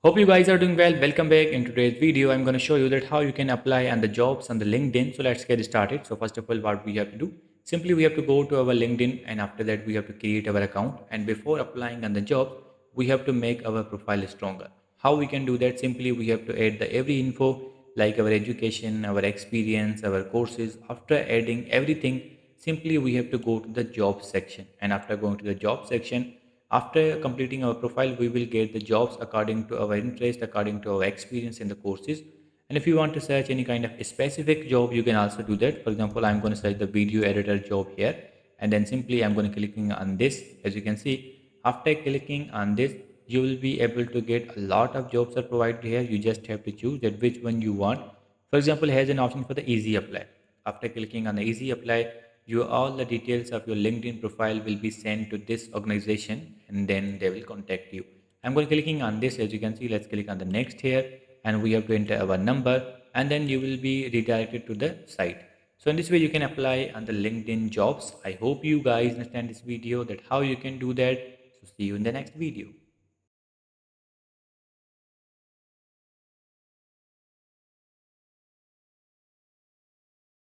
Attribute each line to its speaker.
Speaker 1: Hope you guys are doing well. Welcome back. In today's video, I'm going to show you that how you can apply on the jobs on the LinkedIn. So let's get started. So first of all, what we have to do, simply we have to go to our LinkedIn, and after that we have to create our account. And before applying on the job, we have to make our profile stronger. How we can do that? Simply we have to add the every info like our education, our experience, our courses. After adding everything, simply we have to go to the job section. And after going to the job section, after completing our profile, we will get the jobs according to our interest, according to our experience in the courses. And if you want to search any kind of specific job, you can also do that. For example, I'm going to search the video editor job here, and then simply I'm going to clicking on this. As you can see, after clicking on this, you will be able to get a lot of jobs are provided here. You just have to choose that which one you want. For example, here's an option for the easy apply. After clicking on the easy apply, all the details of your LinkedIn profile will be sent to this organization, and then they will contact you. I'm going to clicking on this. As you can see, let's click on the next here, and we have to enter our number, and then you will be redirected to the site. So in this way you can apply on the LinkedIn jobs. I hope you guys understand this video that how you can do that. So see you in the next video.